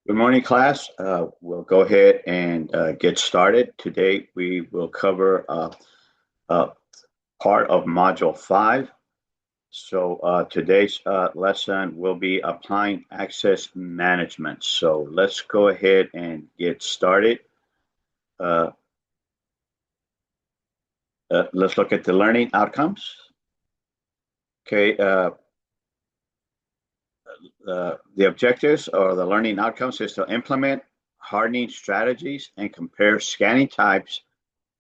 Good morning, class. We'll go ahead and get started. Today, we will cover uh, part of Module 5. So today's lesson will be applying access management. So let's go ahead and get started. Uh, let's look at the learning outcomes. Okay, the objectives or the learning outcomes is to implement hardening strategies and compare scanning types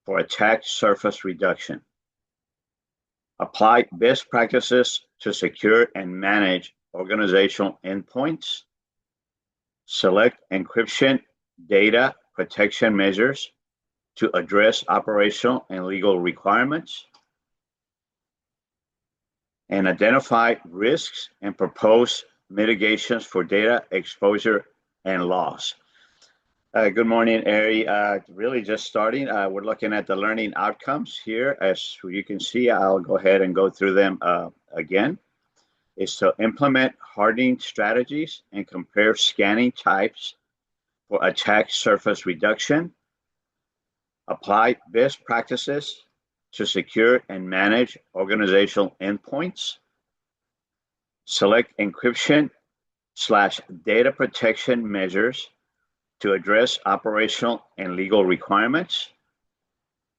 for attack surface reduction. Apply best practices to secure and manage organizational endpoints. Select encryption data protection measures to address operational and legal requirements. And identify risks and propose mitigations for data exposure and loss. Good morning, Ari. Really just starting. We're looking at the learning outcomes here. As you can see, I'll go ahead and go through them again. Is to implement hardening strategies and compare scanning types for attack surface reduction. Apply best practices to secure and manage organizational endpoints. Select encryption/data protection measures to address operational and legal requirements,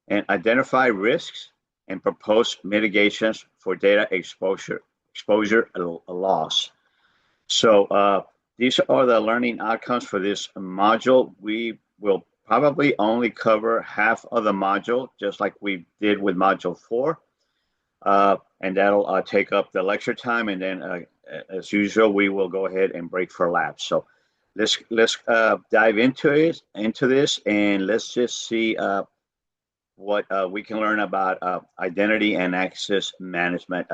and identify risks and propose mitigations for data exposure loss. So these are the learning outcomes for this module. We will probably only cover half of the module, just like we did with Module 4. And that'll take up the lecture time, and then as usual, we will go ahead and break for laps. So let's dive into this, and let's just see what we can learn about identity and access management.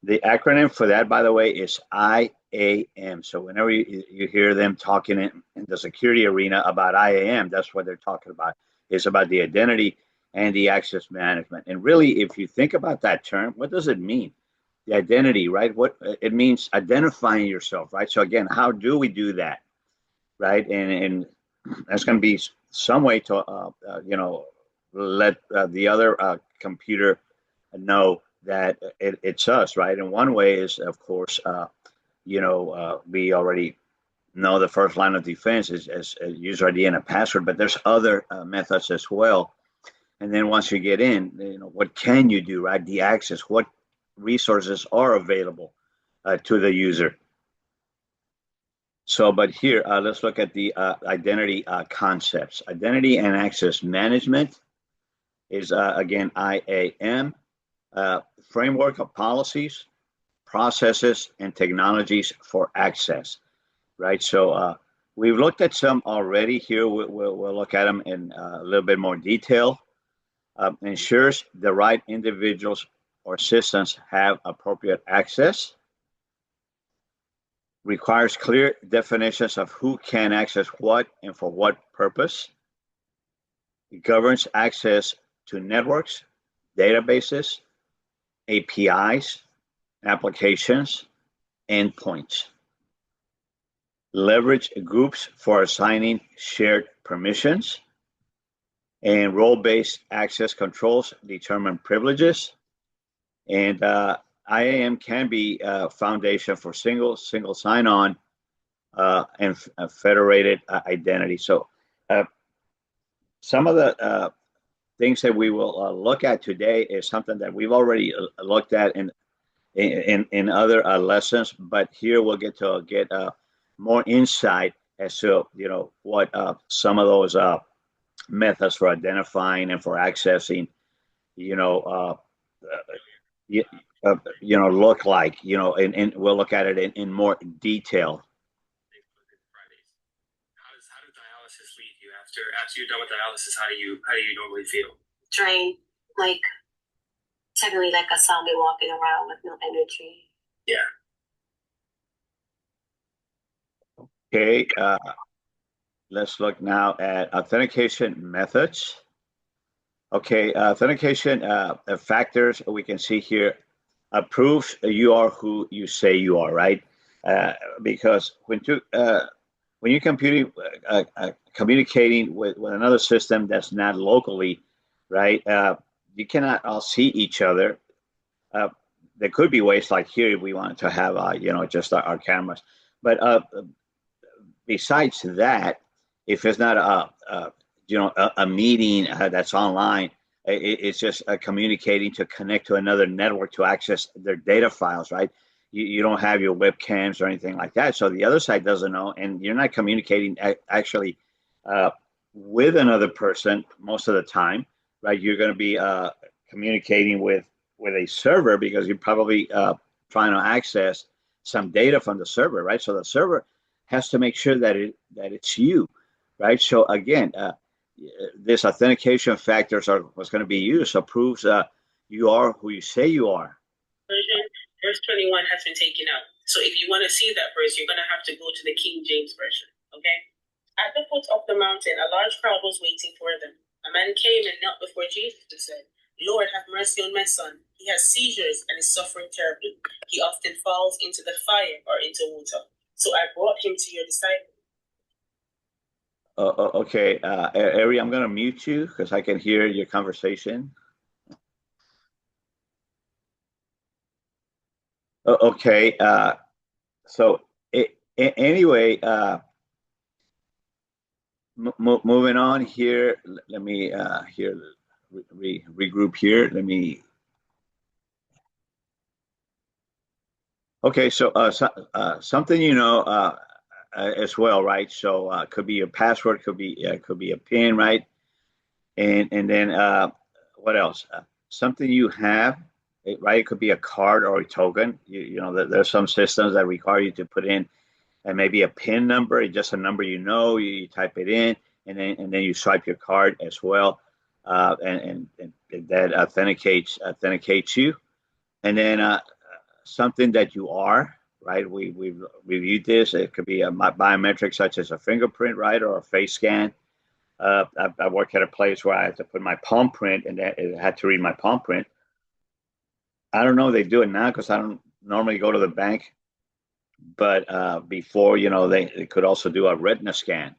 The acronym for that, by the way, is IAM. So whenever you hear them talking in the security arena about IAM, that's what they're talking about. It's about the identity and the access management. And really, if you think about that term, what does it mean? The identity, right? What it means identifying yourself, right? So again, how do we do that? Right, and that's going to be some way to let the other computer know that it's us, right? And one way is, of course, we already know the first line of defense is as a user ID and a password, but there's other methods as well. And then once you get in, what can you do, right? The access, what resources are available to the user. So, but here, let's look at the identity concepts. Identity and access management is, again, IAM, framework of policies, processes, and technologies for access, right? So we've looked at some already here. We'll look at them in a little bit more detail. Ensures the right individuals or systems have appropriate access. Requires clear definitions of who can access what and for what purpose. It governs access to networks, databases, APIs, applications, endpoints. Leverage groups for assigning shared permissions. And role-based access controls determine privileges. And IAM can be a foundation for single sign-on and federated identity. So some of the things that we will look at today is something that we've already looked at in other lessons, but here we'll get more insight as to what some of those methods for identifying and for accessing look like, and we'll look at it in more detail. How does dialysis leave you after you're done with dialysis? How do you normally feel? Drained, like technically like a zombie walking around with no energy. Yeah. Okay, let's look now at authentication methods. Okay, authentication factors we can see here. Proves you are who you say you are, right? Because when when you're communicating with another system that's not locally, right? You cannot all see each other. Uh, there could be ways like here if we wanted to have, just our cameras. But besides that, if it's not a meeting that's online, it's just communicating to connect to another network to access their data files, right? You don't have your webcams or anything like that, so the other side doesn't know, and you're not communicating actually uh, with another person most of the time, right? You're going to be communicating with a server because you're probably trying to access some data from the server, right? So the server has to make sure that it's you, right? So again, this authentication factors are what's going to be used. So proves you are who you say you are. Version, verse 21 has been taken out. So if you want to see that verse, you're going to have to go to the King James Version, okay? At the foot of the mountain, a large crowd was waiting for them. A man came and knelt before Jesus and said, Lord, have mercy on my son. He has seizures and is suffering terribly. He often falls into the fire or into water. So I brought him to your disciples. Okay, Ari, I'm going to mute you because I can hear your conversation. Okay, so anyway, moving on here. Let me regroup here. Let me. Okay, so something as well, right? So could be your password, could be a PIN, right? And then what else? Something you have, right? It could be a card or a token. There's some systems that require you to put in and maybe a PIN number, just a number you type it in, and then you swipe your card as well, and that authenticates you, and then something that you are, right? We've reviewed this. It could be a biometric such as a fingerprint, right, or a face scan. I work at a place where I had to put my palm print, and it had to read my palm print. I don't know if they do it now because I don't normally go to the bank, but before, they could also do a retina scan.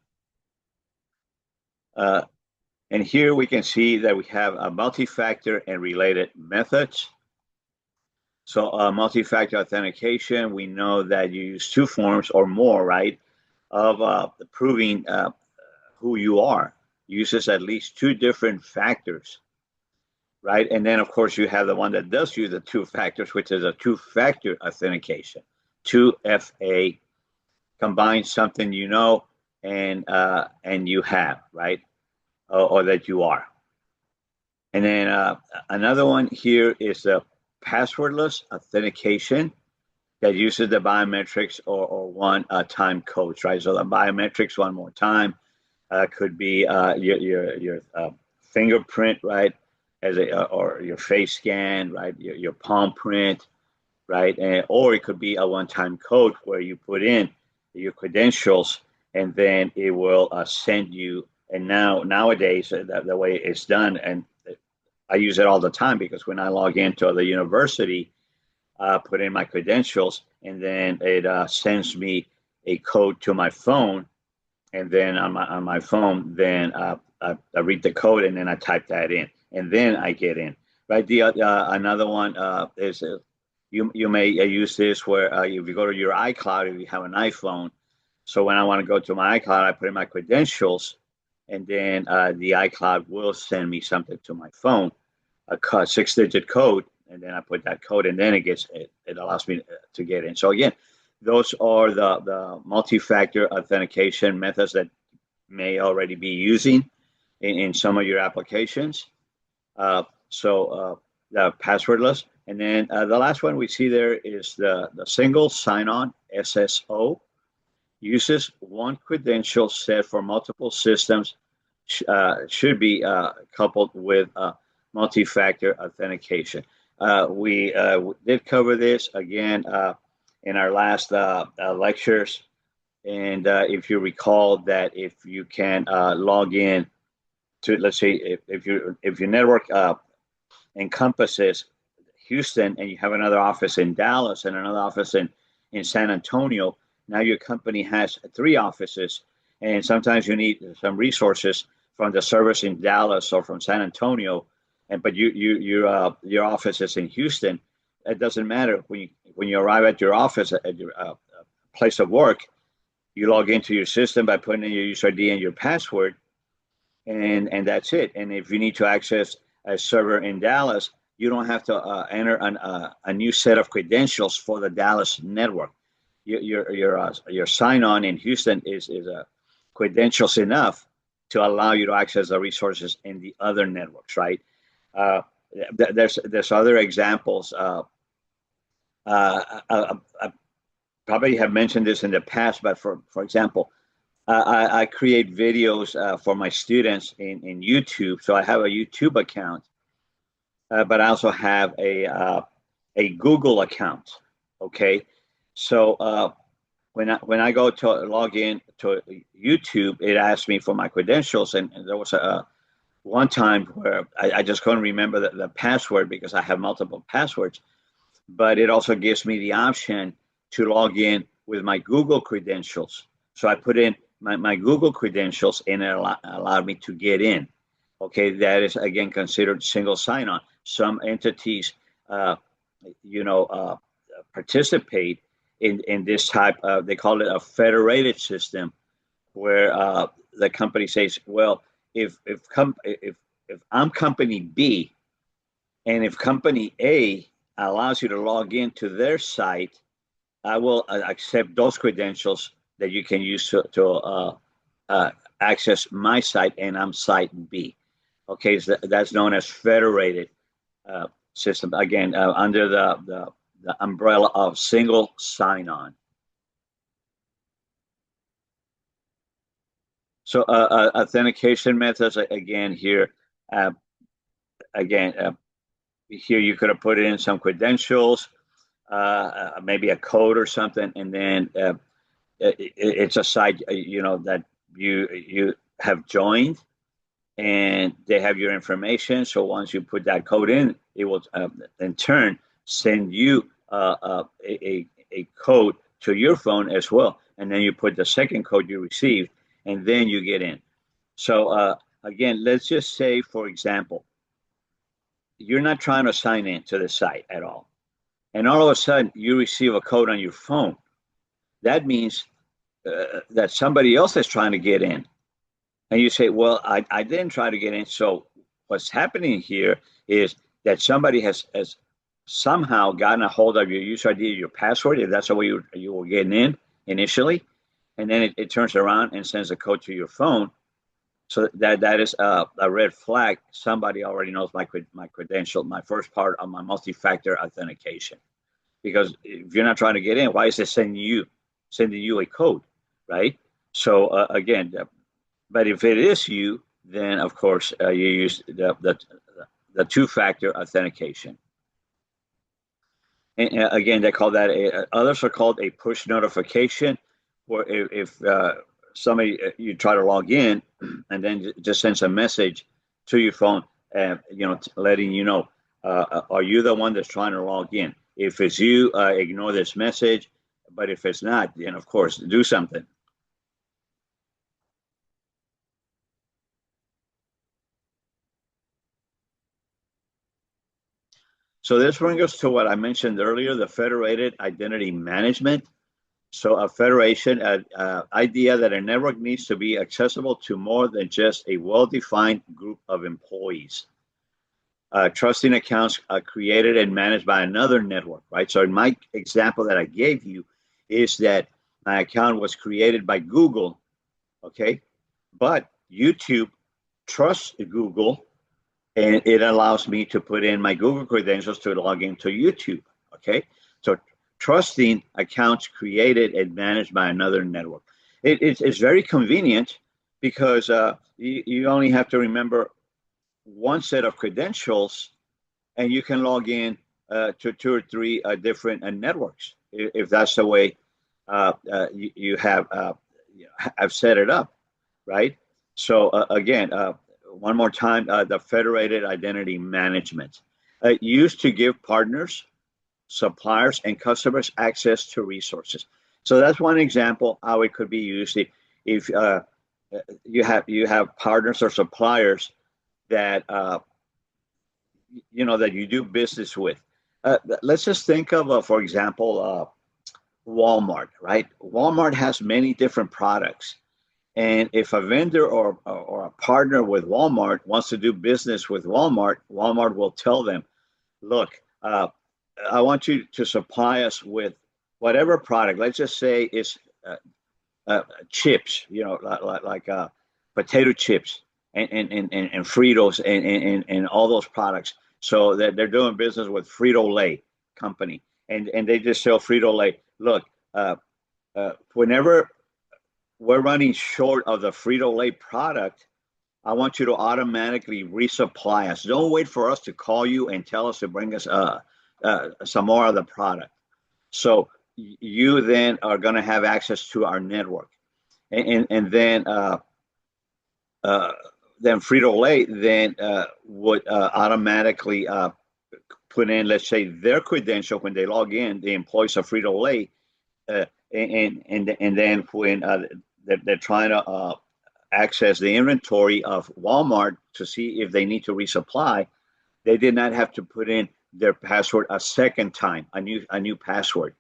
And here we can see that we have a multi-factor and related methods. So multi-factor authentication, we know that you use two forms or more, right, of proving who you are. Uses at least two different factors, right? And then, of course, you have the one that does use the two factors, which is a two-factor authentication. 2FA combines something you know and you have, right, or that you are. And then another one here is the passwordless authentication that uses the biometrics or one-time codes, right? So the biometrics one more time could be your fingerprint, right, or your face scan, right, your palm print, right, or it could be a one-time code where you put in your credentials and then it will send you. And nowadays, the way it's done, and I use it all the time because when I log into the university, put in my credentials, and then it sends me a code to my phone, and then on my phone, then I read the code, and then I type that in, and then I get in. Right. The another one is you may use this where if you go to your iCloud, if you have an iPhone. So when I want to go to my iCloud, I put in my credentials, and then the iCloud will send me something to my phone, a 6-digit code, and then I put that code, and then it allows me to get in. So again, those are the multi-factor authentication methods that may already be using in some of your applications. So the passwordless, and then the last one we see there is the single sign-on SSO. Uses one credential set for multiple systems. Should be coupled with multi-factor authentication. We did cover this again in our last lectures, and if you recall that if you can log in to, let's say, if your network encompasses Houston and you have another office in Dallas and another office in San Antonio, Now your company has 3 offices, and sometimes you need some resources from the service in Dallas or from San Antonio, but your office is in Houston. It doesn't matter when you arrive at your office at your place of work. You log into your system by putting in your user ID and your password, and that's it. And if you need to access a server in Dallas, you don't have to enter a new set of credentials for the Dallas network. Your sign on in Houston is credentials enough to allow you to access the resources in the other networks, right? There's other examples. I probably have mentioned this in the past, but for example, I create videos for my students in YouTube. So I have a YouTube account, but I also have a Google account. Okay, so when I go to log in to YouTube, it asks me for my credentials, and there was one time where I just couldn't remember the password because I have multiple passwords, but it also gives me the option to log in with my Google credentials. So I put in my Google credentials, and it allowed me to get in. Okay, that is again considered single sign-on. Some entities, participate in this type of, they call it a federated system, where the company says, well, if I'm company B, and if company A allows you to log into their site, I will accept those credentials that you can use to access my site, and I'm site B. Okay, so that's known as federated system. Again, under the umbrella of single sign-on. So authentication methods, again, here, here you could have put in some credentials, maybe a code or something, and then it's a site that you have joined, and they have your information. So once you put that code in, it will in turn send you a code to your phone as well, and then you put the second code you received, and then you get in. So again, let's just say, for example, you're not trying to sign in to the site at all, and all of a sudden you receive a code on your phone. That means that somebody else is trying to get in. And you say, well, I didn't try to get in. So what's happening here is that somebody has somehow gotten a hold of your user ID, your password, if that's the way you were getting in initially. And then it turns around and sends a code to your phone. So that is a red flag. Somebody already knows my credential, my first part of my multi-factor authentication. Because if you're not trying to get in, why is it sending you a code, right? So again, but if it is you, then of course you use the two-factor authentication. And again, they call that others are called a push notification, where if somebody you try to log in and then just sends a message to your phone, letting you know, are you the one that's trying to log in? If it's you, ignore this message. But if it's not, then of course do something. So this brings us to what I mentioned earlier, the federated identity management. So a federation, idea that a network needs to be accessible to more than just a well-defined group of employees. Trusting accounts are created and managed by another network, right? So in my example that I gave you is that my account was created by Google, okay? But YouTube trusts Google, and it allows me to put in my Google credentials to log into YouTube, okay? So trusting accounts created and managed by another network. It's very convenient because you only have to remember one set of credentials, and you can log in to 2 or 3 different networks if that's the way you have set it up, right? So again, one more time, the federated identity management used to give partners, suppliers, and customers access to resources. So that's one example how it could be used if you have partners or suppliers that that you do business with. Let's just think of, for example, Walmart, right? Walmart has many different products. And if a vendor or a partner with Walmart wants to do business with Walmart, Walmart will tell them, look, I want you to supply us with whatever product. Let's just say it's chips, like potato chips and Fritos and all those products. So that they're doing business with Frito-Lay company, and they just sell Frito-Lay. Look, whenever we're running short of the Frito-Lay product, I want you to automatically resupply us. Don't wait for us to call you and tell us to bring us some more of the product. So you then are going to have access to our network, and then Frito-Lay then would automatically put in, let's say, their credential when they log in, the employees of Frito-Lay, and then when they're trying to access the inventory of Walmart to see if they need to resupply, they did not have to put in their password a second time, a new password.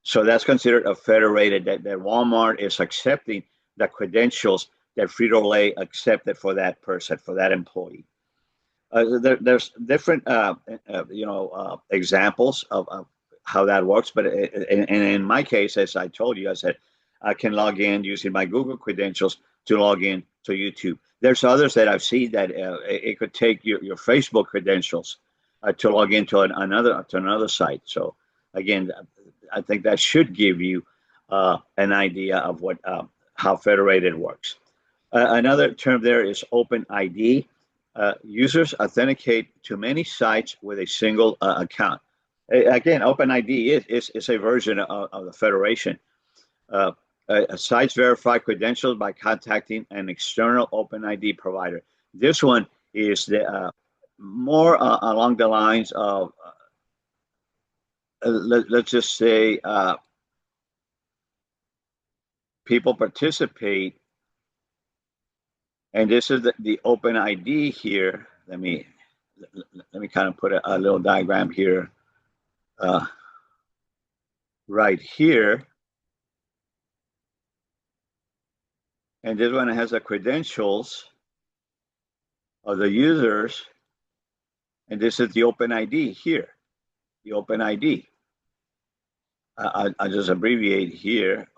So that's considered a federated, that Walmart is accepting the credentials that Frito-Lay accepted for that person, for that employee. There's different, examples of how that works. But in my case, as I told you, I said I can log in using my Google credentials to log in to YouTube. There's others that I've seen that it could take your Facebook credentials to log into another site. So again, I think that should give you an idea of how federated works. Another term there is Open ID. Users authenticate to many sites with a single account. Again, Open ID is a version of the federation. Sites verify credentials by contacting an external Open ID provider. This one is more along the lines of, let's just say, people participate. And this is the Open ID here. Let me kind of put a little diagram here. Right here. And this one has the credentials of the users. And this is the Open ID here, the Open ID. I'll just abbreviate here.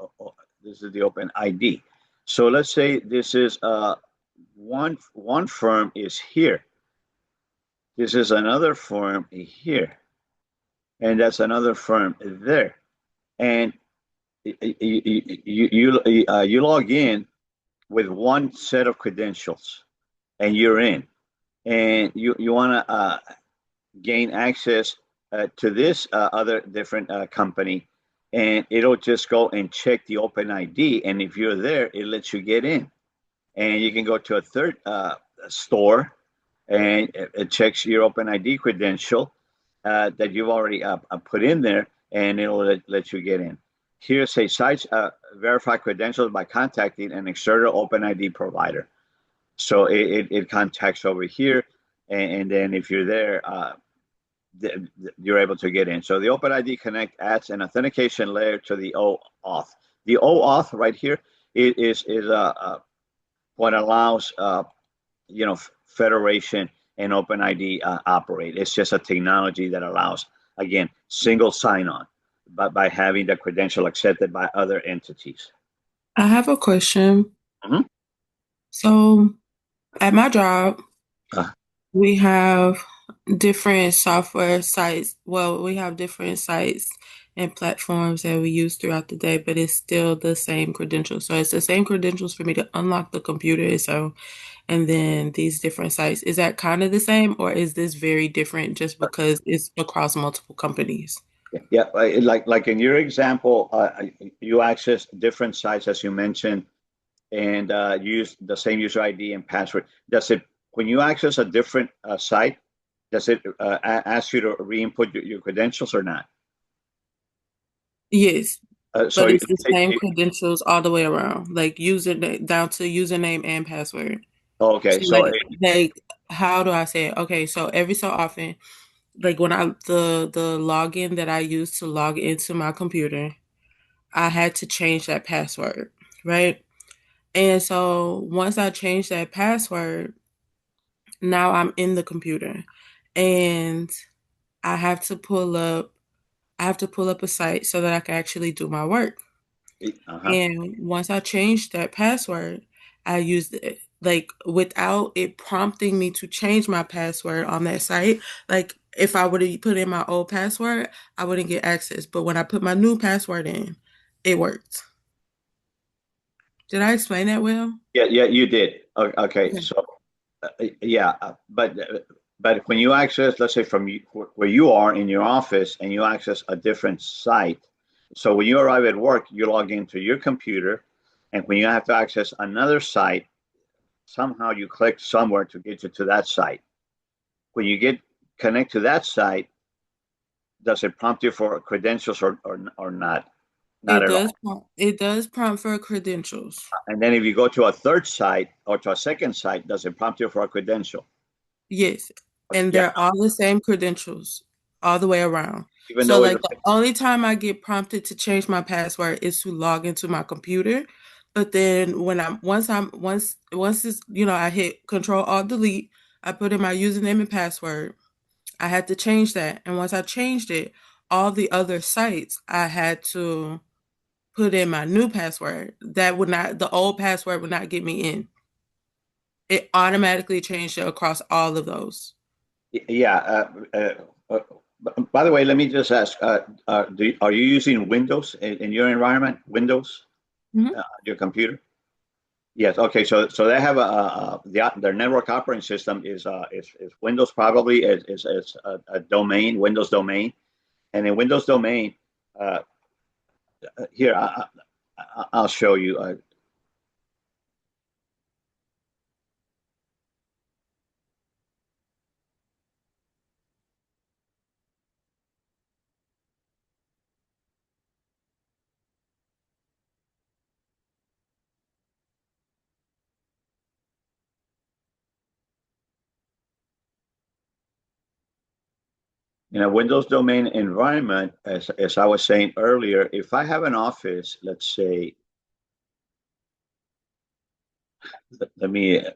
This is the Open ID. So let's say this is one firm is here. This is another firm here. And that's another firm there. And you log in with one set of credentials and you're in. And you want to gain access to this other different company. And it'll just go and check the Open ID. And if you're there, it lets you get in. And you can go to a third store and it checks your Open ID credential that you've already put in there, and it'll let you get in. Here, say sites verify credentials by contacting an external Open ID provider. So it contacts over here, and then if you're there, you're able to get in. So the Open ID Connect adds an authentication layer to the OAuth. The OAuth right here is what allows federation and Open ID operate. It's just a technology that allows, again, single sign-on, but by having the credential accepted by other entities. I have a question. Mm-hmm. So at my job, we have different software sites. Well, we have different sites and platforms that we use throughout the day, but it's still the same credentials. So it's the same credentials for me to unlock the computer. So, and then these different sites, is that kind of the same, or is this very different just because it's across multiple companies? Yeah, like in your example, you access different sites as you mentioned, and use the same user ID and password. When you access a different site, does it ask you to re-input your credentials or not? Yes. So but it's the same credentials all the way around, like username down to username and password. okay, So like how do I say it? Okay, so every so often, like when the login that I use to log into my computer, I had to change that password, right? And so once I changed that password, now I'm in the computer and I have to pull up a site so that I can actually do my work. uh-huh. And once I changed that password, I used it like without it prompting me to change my password on that site. Like if I would have put in my old password, I wouldn't get access. But when I put my new password in, it worked. Did I explain that well? Yeah, you did. Okay, Okay. so yeah, but when you access, let's say from where you are in your office, and you access a different site, so when you arrive at work, you log into your computer, and when you have to access another site, somehow you click somewhere to get you to that site. When you get connect to that site, does it prompt you for credentials or not? Not It at does all. it does prompt for credentials. And then if you go to a third site or to a second site, does it prompt you for a credential? Yes. And Yeah, they're all the same credentials all the way around. even So though it's like the only time I get prompted to change my password is to log into my computer. But then when once it's I hit control alt delete, I put in my username and password. I had to change that. And once I changed it, all the other sites I had to put in my new password. That would not the old password would not get me in. It automatically changed it across all of those. yeah. By the way, let me just ask: are you using Windows in your environment? Windows, Mhm. your computer? Yes. Okay. So they have their network operating system is Windows, probably is a domain, Windows domain, and in Windows domain, uh, here I'll show you. In a Windows domain environment, as I was saying earlier, if I have an office, let's say, let me add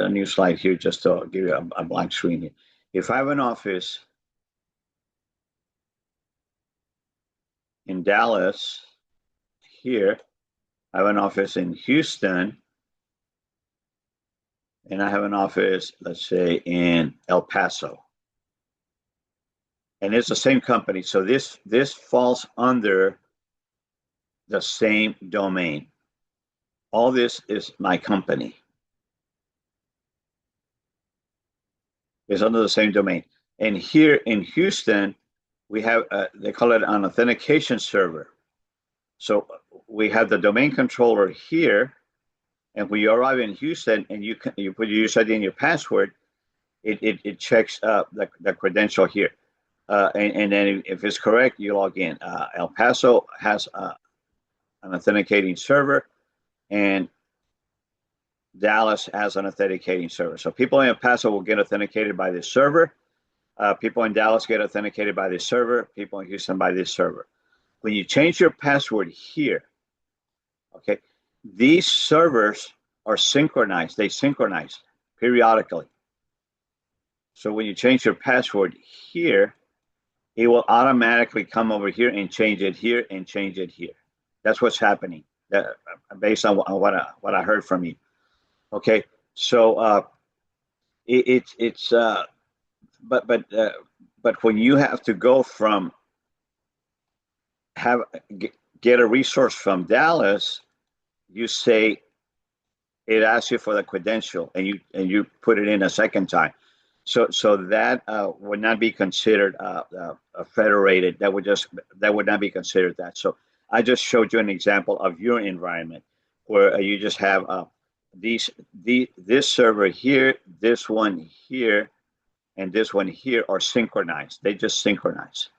a new slide here just to give you a blank screen here. If I have an office in Dallas here, I have an office in Houston, and I have an office, let's say, in El Paso, and it's the same company. So this falls under the same domain. All this is my company. It's under the same domain. And here in Houston, we have they call it an authentication server. So we have the domain controller here, and when you arrive in Houston and you put your user ID and your password, it checks the credential here, and then if it's correct, you log in. El Paso has an authenticating server, and Dallas has an authenticating server. So people in El Paso will get authenticated by this server. People in Dallas get authenticated by this server. People in Houston by this server. When you change your password here, okay, these servers are synchronized. They synchronize periodically. So when you change your password here, it will automatically come over here and change it here and change it here. That's what's happening, based on what I heard from you. Okay, so it's but but uh, but when you have to go from have get a resource from Dallas, you say it asks you for the credential, and you put it in a second time. So that would not be considered federated. That would not be considered that. So I just showed you an example of your environment where you just have this server here, this one here, and this one here are synchronized. They just synchronize.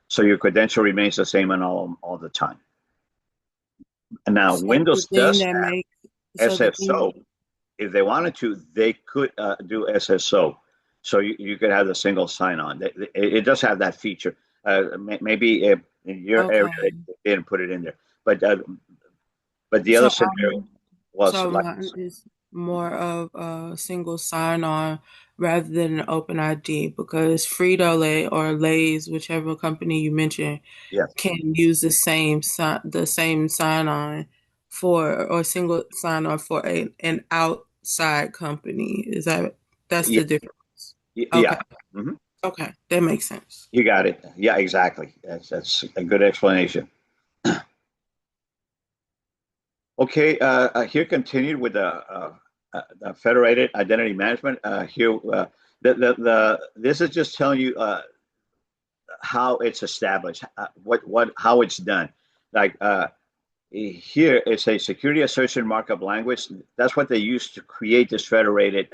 So your credential remains the same on all the time. Now, So the Windows thing does that have makes so the thing SSO. If they wanted to, they could do SSO. So you could have the single sign-on. It does have that feature. Maybe in your area okay. they didn't put it in there, but the other So scenario was so like, mine is more of a single sign-on rather than an open ID because Frito-Lay or Lay's, whichever company you mentioned, yes, can use the same sign-on for or single sign-on for an outside company. That's yeah, the difference? yeah. Okay. Mhm. Okay, that makes sense. You got it. Yeah, exactly. That's a good explanation. Okay, here continued with the federated identity management. Here, this is just telling you how it's established, how it's done. Like here, it's a security assertion markup language. That's what they use to create this federated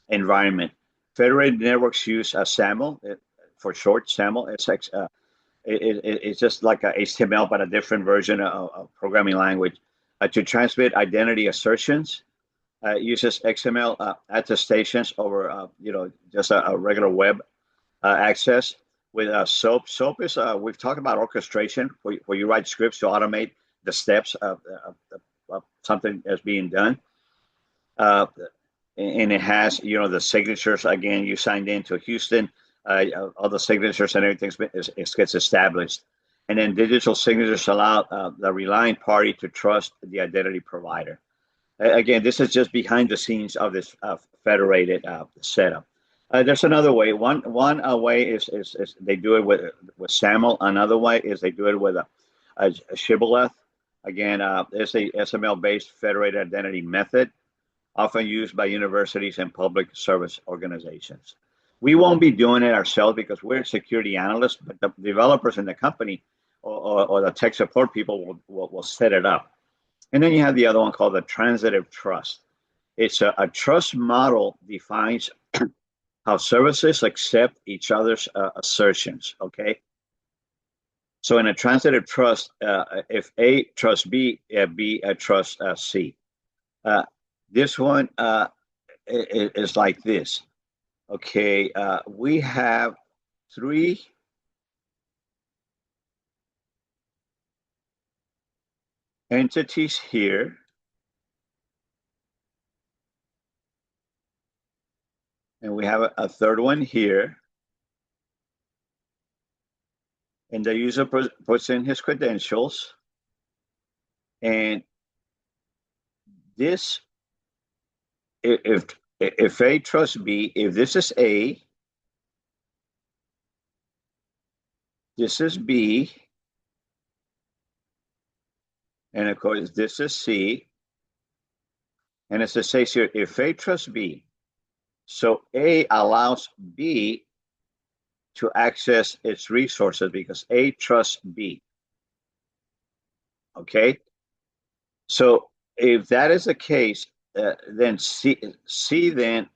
environment. Federated networks use SAML for short. SAML. It's just like a HTML, but a different version of programming language to transmit identity assertions. It uses XML attestations over, just a regular web access with SOAP. SOAP is we've talked about orchestration where you write scripts to automate the steps of something that's being done. Uh, and it has the signatures. Again, you signed into Houston, all the signatures and everything gets established, and then digital signatures allow the relying party to trust the identity provider. Again, this is just behind the scenes of this federated setup. There's another way. One way is they do it with SAML. Another way is they do it with a shibboleth. Again, it's a SML-based federated identity method, often used by universities and public service organizations. We won't be doing it ourselves because we're security analysts, but the developers in the company or the tech support people will set it up. And then you have the other one called the transitive trust. It's a trust model defines how services accept each other's assertions. Okay. So in a transitive trust, if A trusts B, B trusts C. This one is like this. Okay. We have three entities here. And we have a third one here. And the user puts in his credentials. And this, if A trusts B, if this is A, this is B, and of course this is C, and as it says here, if A trusts B, so A allows B to access its resources because A trusts B. Okay, so if that is the case, then C then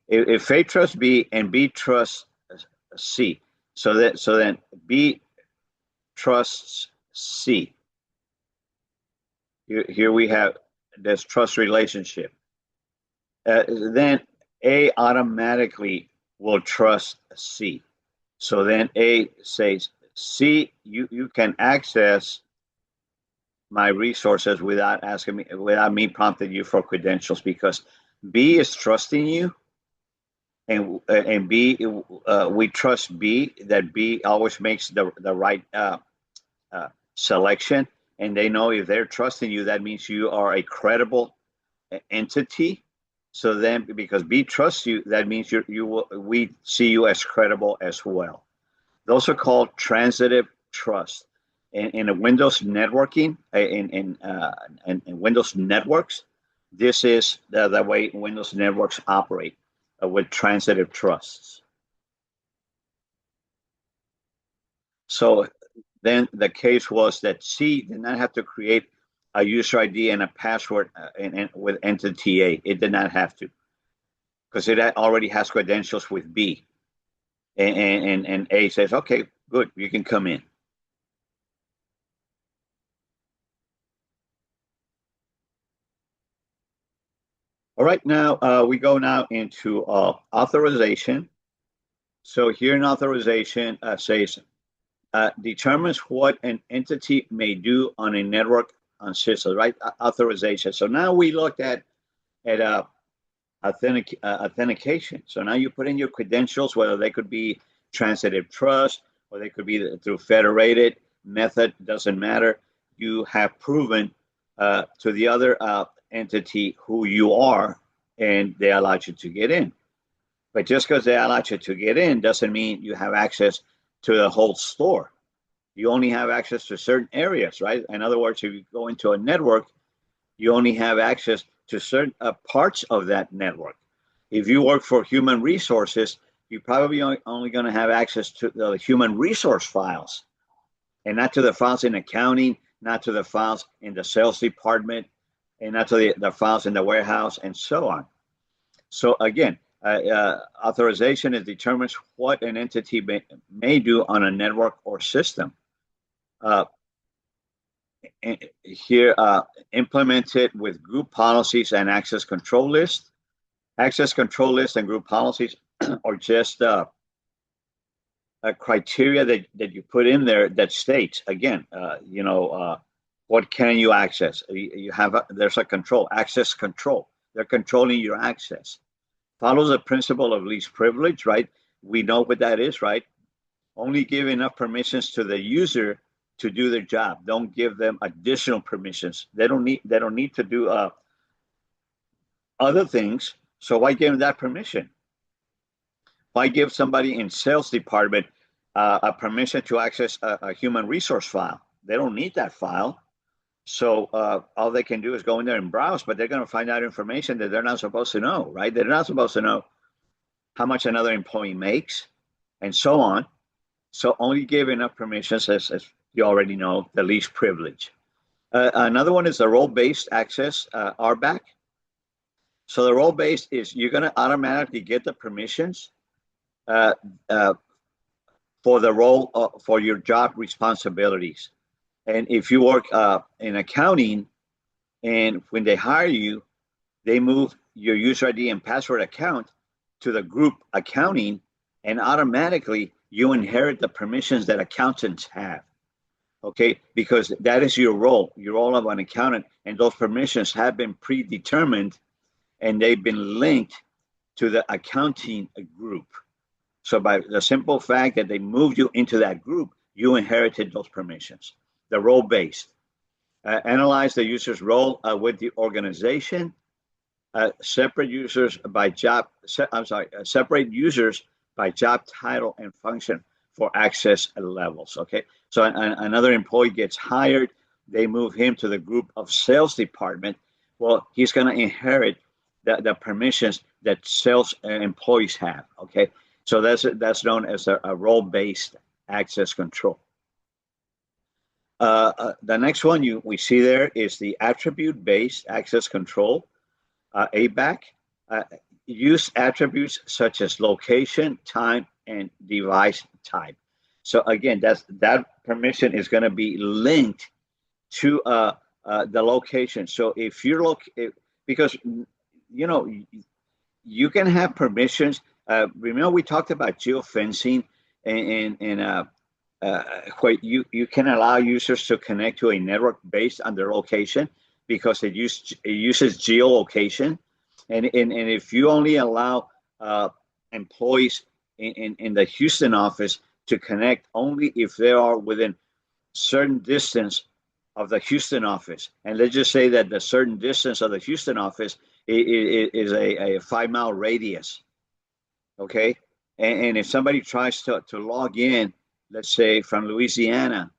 if A trusts B and B trusts C, so then B trusts C. Here we have this trust relationship. Then A automatically will trust C. So then A says, C, you can access my resources without me prompting you for credentials because B is trusting you, and B, we trust B that B always makes the right selection, and they know if they're trusting you, that means you are a credible entity. So then, because B trusts you, that means we see you as credible as well. Those are called transitive trust. In a Windows networking, in Windows networks, this is the way Windows networks operate with transitive trusts. So then the case was that C did not have to create a user ID and a password with entity A. It did not have to because it already has credentials with B. And A says, okay, good, you can come in. All right, now we go now into authorization. So here in authorization says determines what an entity may do on a network on CySA, right? Authorization. So now we looked at authentication. So now you put in your credentials, whether they could be transitive trust or they could be through federated method, doesn't matter. You have proven to the other entity who you are, and they allow you to get in. But just because they allow you to get in doesn't mean you have access to the whole store. You only have access to certain areas, right? In other words, if you go into a network, you only have access to certain parts of that network. If you work for human resources, you're probably only going to have access to the human resource files and not to the files in accounting, not to the files in the sales department, and not to the files in the warehouse, and so on. So again, authorization determines what an entity may do on a network or system. Here, implemented with group policies and access control lists. Access control lists and group policies are just a criteria that you put in there that states, again, what can you access? You have there's a control, access control. They're controlling your access. Follows the principle of least privilege, right? We know what that is, right? Only give enough permissions to the user to do their job. Don't give them additional permissions. They don't need to do other things. So why give them that permission? Why give somebody in sales department a permission to access a human resource file? They don't need that file. So all they can do is go in there and browse, but they're going to find out information that they're not supposed to know, right? They're not supposed to know how much another employee makes and so on. So only give enough permissions, as you already know, the least privilege. Another one is the role-based access, RBAC. So the role-based is you're going to automatically get the permissions for the role, for your job responsibilities. And if you work in accounting, and when they hire you, they move your user ID and password account to the group accounting, and automatically you inherit the permissions that accountants have. Okay, because that is your role of an accountant, and those permissions have been predetermined and they've been linked to the accounting group. So by the simple fact that they moved you into that group, you inherited those permissions. The role-based. Analyze the user's role with the organization. Separate users by job title and function for access levels. Okay, so another employee gets hired, they move him to the group of sales department. Well, he's going to inherit the permissions that sales employees have. Okay, so that's known as a role-based access control. The next one we see there is the attribute-based access control, ABAC. Use attributes such as location, time, and device type. So again, that permission is going to be linked to the location. So if you're because you can have permissions. Remember we talked about geofencing and where you can allow users to connect to a network based on their location because it uses geolocation. And if you only allow employees in the Houston office to connect only if they are within certain distance of the Houston office, and let's just say that the certain distance of the Houston office is a 5-mile radius, okay? And if somebody tries to log in, let's say from Louisiana,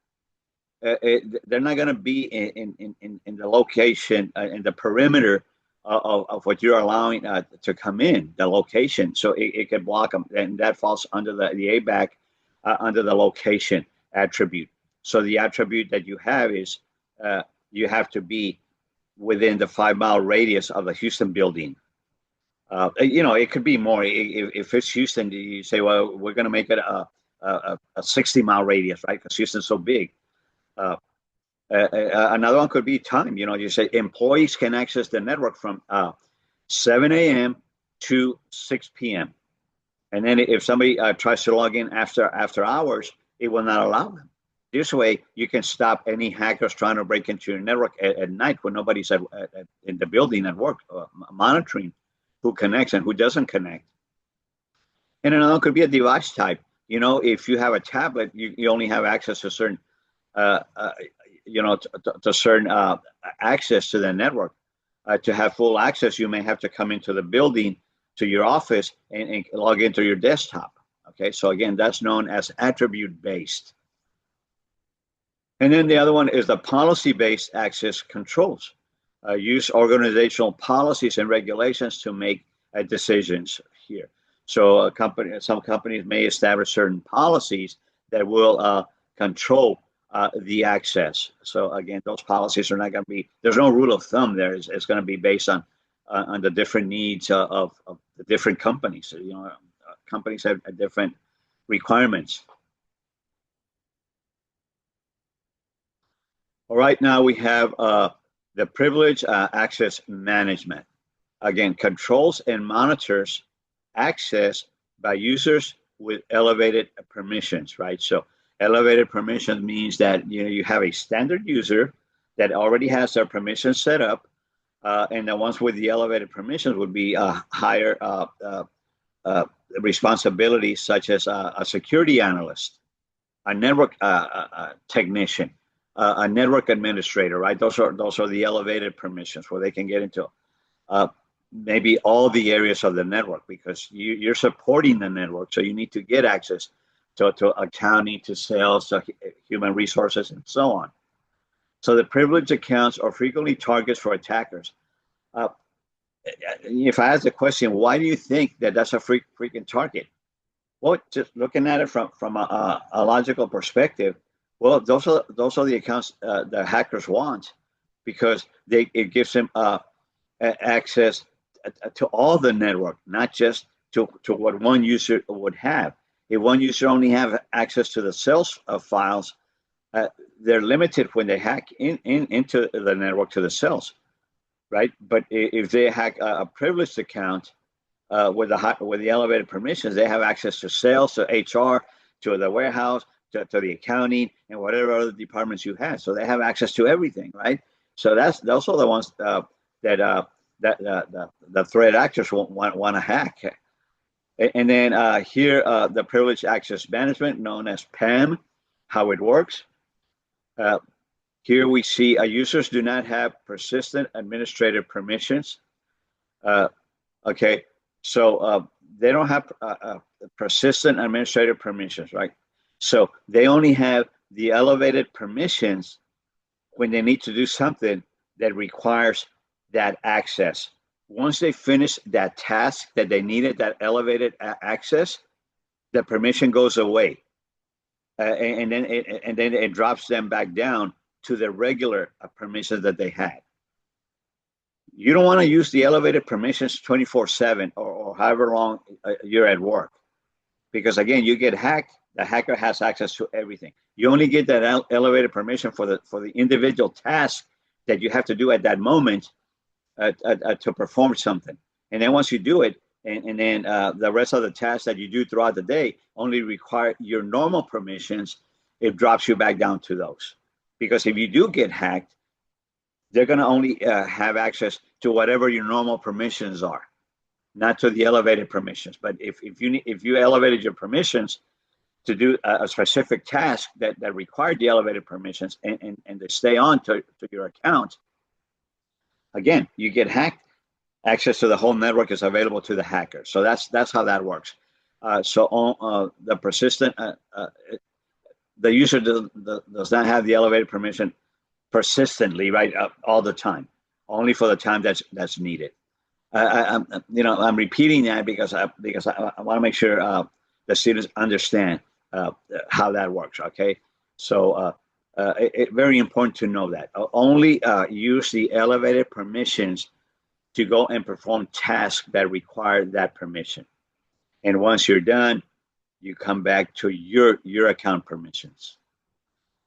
they're not going to be in the location, in the perimeter of what you're allowing to come in, the location. So it can block them, and that falls under the ABAC, under the location attribute. So the attribute that you have is you have to be within the 5-mile radius of the Houston building. It could be more. If it's Houston, you say, well, we're going to make it a 60-mile radius, right? Because Houston's so big. Another one could be time. You say employees can access the network from 7 a.m. to 6 p.m. And then if somebody tries to log in after hours, it will not allow them. This way, you can stop any hackers trying to break into your network at night when nobody's in the building at work, monitoring who connects and who doesn't connect. And another could be a device type. You know, if you have a tablet, you only have access to certain, to certain access to the network. To have full access, you may have to come into the building, to your office, and log into your desktop. Okay, so again, that's known as attribute-based. And then the other one is the policy-based access controls. Use organizational policies and regulations to make decisions here. So some companies may establish certain policies that will control the access. So again, those policies are not going to be, there's no rule of thumb there. It's going to be based on the different needs of the different companies. So, you know, companies have different requirements. All right, now we have the privilege access management. Again, controls and monitors access by users with elevated permissions, right? So elevated permissions means that you have a standard user that already has their permissions set up, and the ones with the elevated permissions would be higher responsibilities, such as a security analyst, a network technician, a network administrator, right? Those are the elevated permissions where they can get into maybe all the areas of the network, because you're supporting the network, so you need to get access to accounting, to sales, to human resources, and so on. So the privileged accounts are frequently targets for attackers. If I ask the question, why do you think that that's a freaking target? Well, just looking at it from a logical perspective, well, those are the accounts the hackers want, because it gives them access to all the network, not just to what one user would have. If one user only have access to the sales files, they're limited when they hack into the network to the cells, right? But if they hack a privileged account with the elevated permissions, they have access to sales, to HR, to the warehouse, to the accounting, and whatever other departments you have. So they have access to everything, right? So those are the ones that the threat actors want to hack. And then here, the privileged access management, known as PAM, how it works. Here we see users do not have persistent administrative permissions. Okay, so they don't have persistent administrative permissions, right? So they only have the elevated permissions when they need to do something that requires that access. Once they finish that task that they needed, that elevated access, the permission goes away. And then it drops them back down to the regular permissions that they had. You don't want to use the elevated permissions 24/7 or however long you're at work, because again, you get hacked. The hacker has access to everything. You only get that elevated permission for the individual task that you have to do at that moment to perform something. And then once you do it, and then the rest of the tasks that you do throughout the day only require your normal permissions, it drops you back down to those. Because if you do get hacked, they're going to only have access to whatever your normal permissions are, not to the elevated permissions. But if you elevated your permissions to do a specific task that required the elevated permissions and they stay on to your account, again, you get hacked, access to the whole network is available to the hacker. So that's how that works. So the persistent, the user does not have the elevated permission persistently, right, all the time, only for the time that's needed. I'm repeating that because I want to make sure the students understand how that works. Okay, so it's very important to know that only use the elevated permissions to go and perform tasks that require that permission. And once you're done, you come back to your account permissions.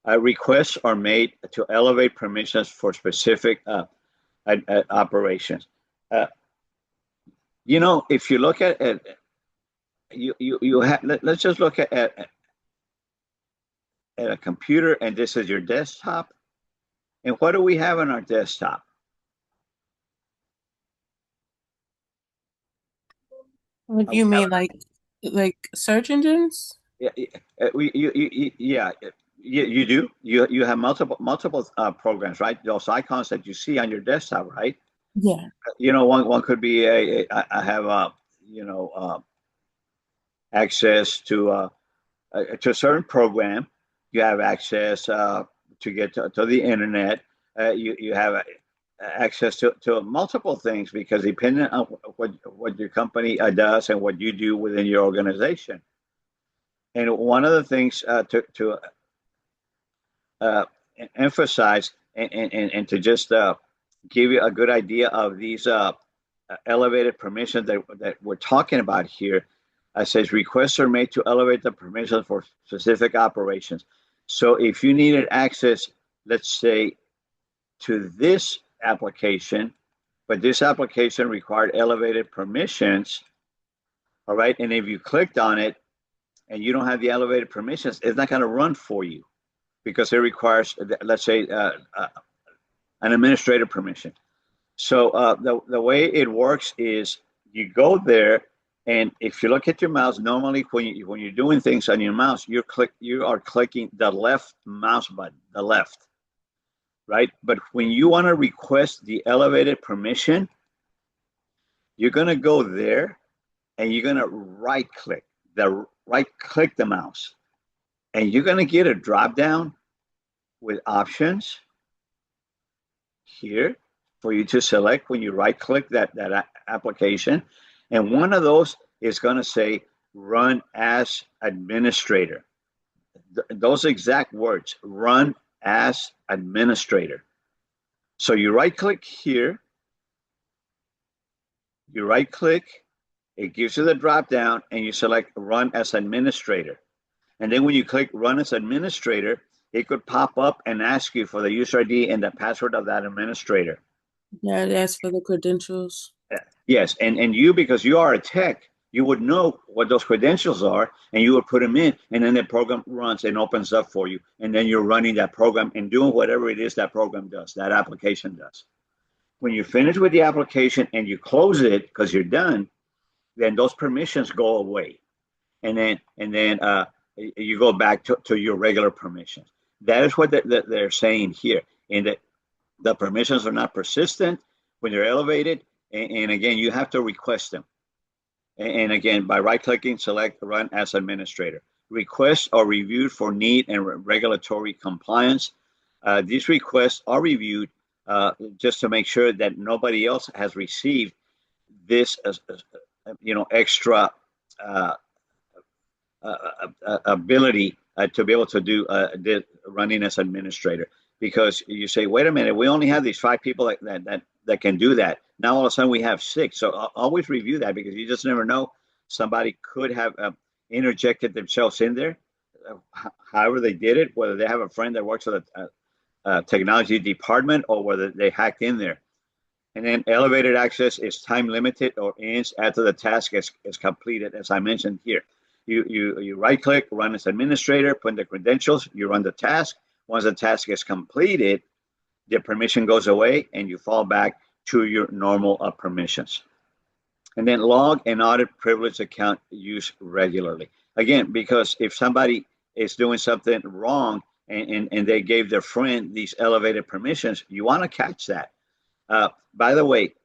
Requests are made to elevate permissions for specific operations. You know, if you look at you have, let's just look at a computer, and this is your desktop. And what do we have on our desktop? What do you mean, like search engines? Yeah, yeah, you do. You have multiple programs, right? Those icons that you see on your desktop, right? Yeah. You know, one could be I have access to a certain program. You have access to get to the internet. You have access to multiple things because depending on what your company does and what you do within your organization. And one of the things to uh, emphasize and to just give you a good idea of these elevated permissions that we're talking about here. Says requests are made to elevate the permissions for specific operations. So if you needed access, let's say, to this application, but this application required elevated permissions, all right, and if you clicked on it and you don't have the elevated permissions, it's not going to run for you because it requires, let's say, an administrator permission. So the way it works is you go there, and if you look at your mouse, normally when you're doing things on your mouse, you are clicking the left mouse button, the left, right? But when you want to request the elevated permission, you're going to go there, and you're going to right click the mouse, and you're going to get a drop down with options here for you to select when you right click that application. And one of those is going to say run as administrator. Those exact words, run as administrator. So you right click here, you right click, it gives you the drop down, and you select run as administrator. And then when you click run as administrator, it could pop up and ask you for the user ID and the password of that administrator. Yeah, that's for the credentials. Yes, and you, because you are a tech, you would know what those credentials are, and you would put them in, and then the program runs and opens up for you, and then you're running that program and doing whatever it is that program does, that application does. When you finish with the application and you close it because you're done, then those permissions go away, and then you go back to your regular permissions. That is what they're saying here, and that the permissions are not persistent when they're elevated. And again, you have to request them. And again, by right-clicking, select Run as Administrator. Requests are reviewed for need and regulatory compliance. These requests are reviewed just to make sure that nobody else has received this, extra ability to be able to do running as administrator. Because you say, wait a minute, we only have these 5 people that can do that. Now all of a sudden we have 6. So always review that, because you just never know. Somebody could have interjected themselves in there. However they did it, whether they have a friend that works at a technology department or whether they hacked in there. And then elevated access is time limited or ends after the task is completed, as I mentioned here. You right click, run as administrator, put in the credentials, you run the task. Once the task is completed, the permission goes away and you fall back to your normal permissions. And then log and audit privileged account use regularly. Again, because if somebody is doing something wrong and they gave their friend these elevated permissions, you want to catch that. By the way,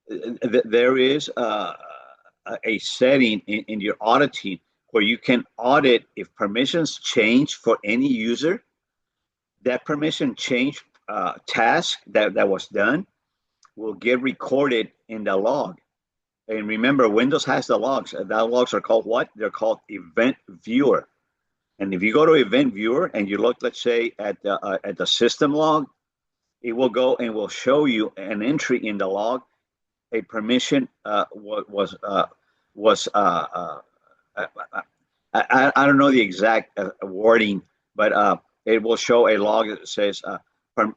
there is a setting in your auditing where you can audit if permissions change for any user. That permission change task that was done will get recorded in the log. And remember, Windows has the logs. The logs are called what? They're called Event Viewer. And if you go to Event Viewer and you look, let's say, at the system log, it will go and will show you an entry in the log. A permission was I don't know the exact wording, but it will show a log that says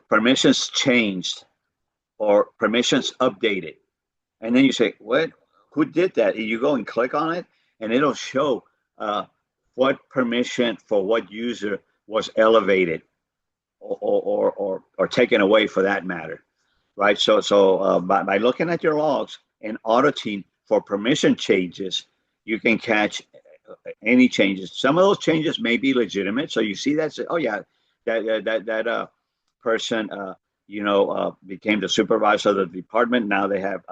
permissions changed or permissions updated. And then you say, what? who did that. You go and click on it, and it'll show what permission for what user was elevated or taken away, for that matter, right? So by looking at your logs and auditing for permission changes, you can catch any changes. Some of those changes may be legitimate. So you see that, oh yeah, that person, became the supervisor of the department. Now they have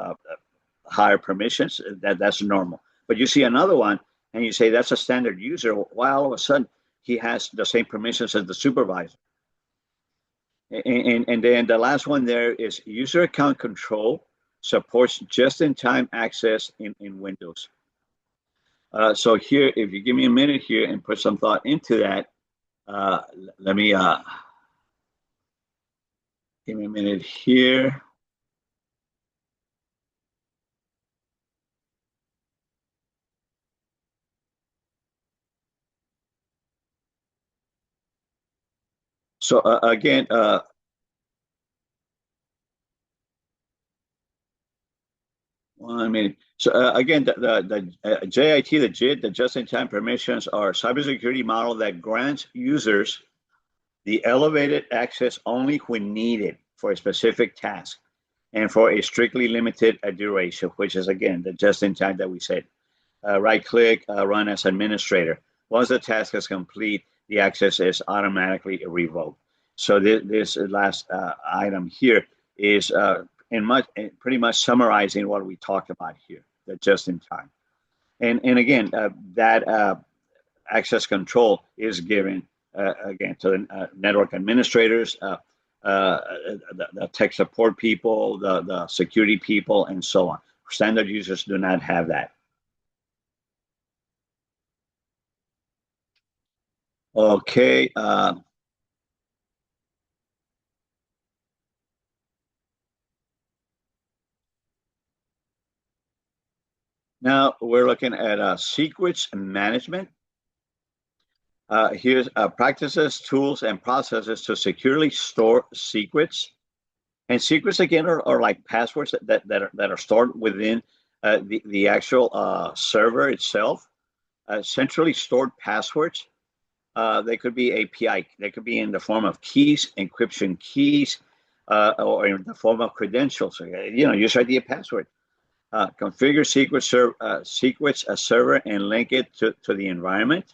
higher permissions. That's normal. But you see another one, and you say that's a standard user. Why all of a sudden he has the same permissions as the supervisor? And then the last one there is user account control supports just-in-time access in Windows. So here, if you give me a minute here and put some thought into that, let me give me a minute here. So again, 1 minute. So again, the JIT, the JIT, the just-in-time permissions are cybersecurity model that grants users the elevated access only when needed for a specific task and for a strictly limited duration, which is again the just-in-time that we said. Right-click, run as administrator. Once the task is complete, the access is automatically revoked. So this last item here is pretty much summarizing what we talked about here, the just-in-time. And again, that access control is given again to the network administrators, the tech support people, the security people, and so on. Standard users do not have that. Okay. Now we're looking at secrets management. Here's practices, tools, and processes to securely store secrets. And secrets, again, are like passwords that are stored within the actual server itself. Centrally stored passwords. They could be API. They could be in the form of keys, encryption keys, or in the form of credentials. User ID and password. Configure secrets a server and link it to the environment.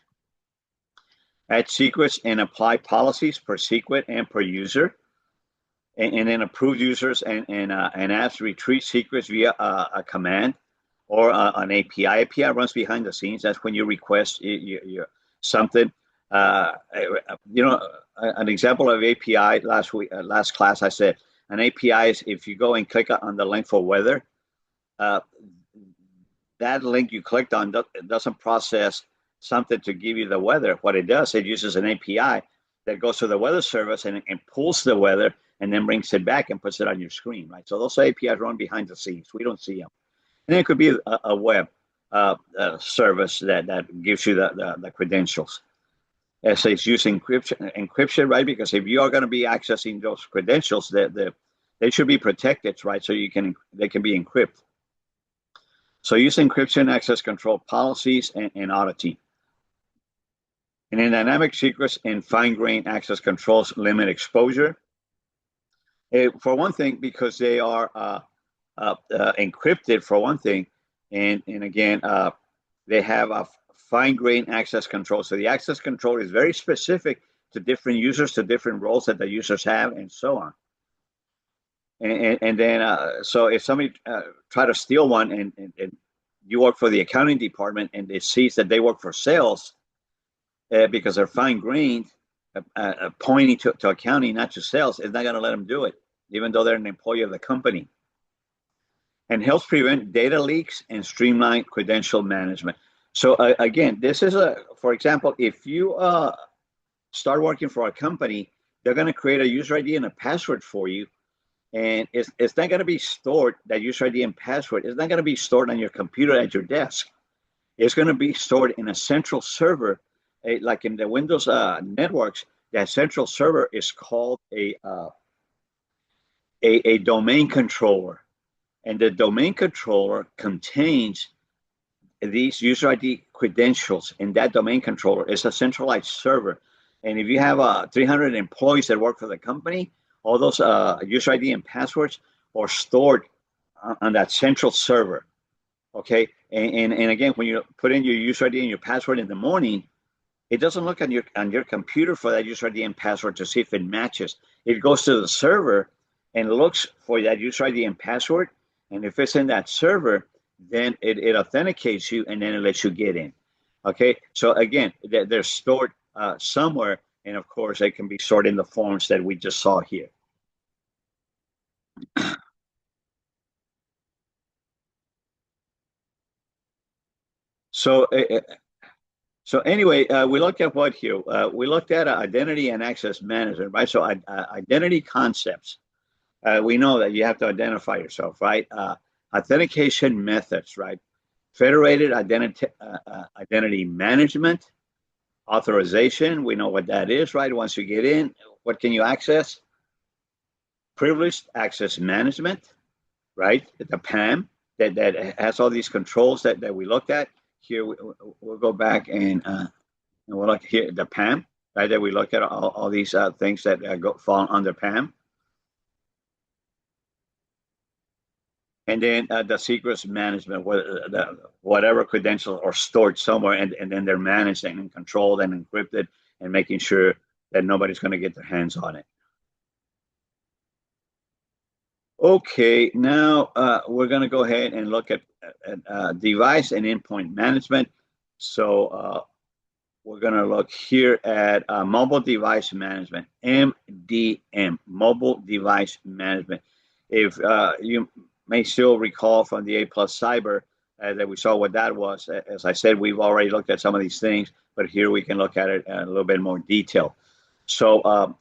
Add secrets and apply policies per secret and per user. And then approve users and apps retrieve secrets via a command or an API. API runs behind the scenes. That's when you request something. An example of API last class, I said an API is if you go and click on the link for weather, that link you clicked on doesn't process something to give you the weather. What it does, it uses an API that goes to the weather service and pulls the weather and then brings it back and puts it on your screen, right? So those APIs run behind the scenes. We don't see them. And then it could be a web service that gives you the credentials. As it's using encryption, right? Because if you are going to be accessing those credentials, they should be protected, right? So they can be encrypted. So use encryption, access control policies, and auditing. And in dynamic secrets and fine-grained access controls limit exposure. For one thing, because they are encrypted for one thing, and again, they have a fine-grained access control. So the access control is very specific to different users, to different roles that the users have, and so on. And then, so if somebody try to steal one, and you work for the accounting department, and it sees that they work for sales, because they're fine-grained, pointing to accounting, not to sales, it's not going to let them do it, even though they're an employee of the company. And helps prevent data leaks and streamline credential management. So again, this is for example, if you start working for a company, they're going to create a user ID and a password for you. And it's not going to be stored, that user ID and password, it's not going to be stored on your computer at your desk. It's going to be stored in a central server, like in the Windows networks. That central server is called a domain controller. And the domain controller contains these user ID credentials, and that domain controller is a centralized server. And if you have 300 employees that work for the company, all those user ID and passwords are stored on that central server. Okay, and again, when you put in your user ID and your password in the morning, it doesn't look on your computer for that user ID and password to see if it matches. It goes to the server and looks for that user ID and password, and if it's in that server, then it authenticates you, and then it lets you get in. Okay, so again, they're stored somewhere, and of course, they can be stored in the forms that we just saw here. So anyway, we looked at what here? We looked at identity and access management, right? So identity concepts. We know that you have to identify yourself, right? Authentication methods, right? Federated identity management, authorization. We know what that is, right? Once you get in, what can you access? Privileged access management, right? The PAM that has all these controls that we looked at. Here, we'll go back and we'll look here, the PAM, right? That we look at all these things that fall under PAM. And then the secrets management, whatever credentials are stored somewhere, and then they're managed and controlled and encrypted, and making sure that nobody's going to get their hands on it. Okay, now we're going to go ahead and look at device and endpoint management. So we're going to look here at mobile device management, MDM, mobile device management. If you may still recall from the A+ Cyber that we saw what that was. As I said, we've already looked at some of these things, but here we can look at it in a little bit more detail. So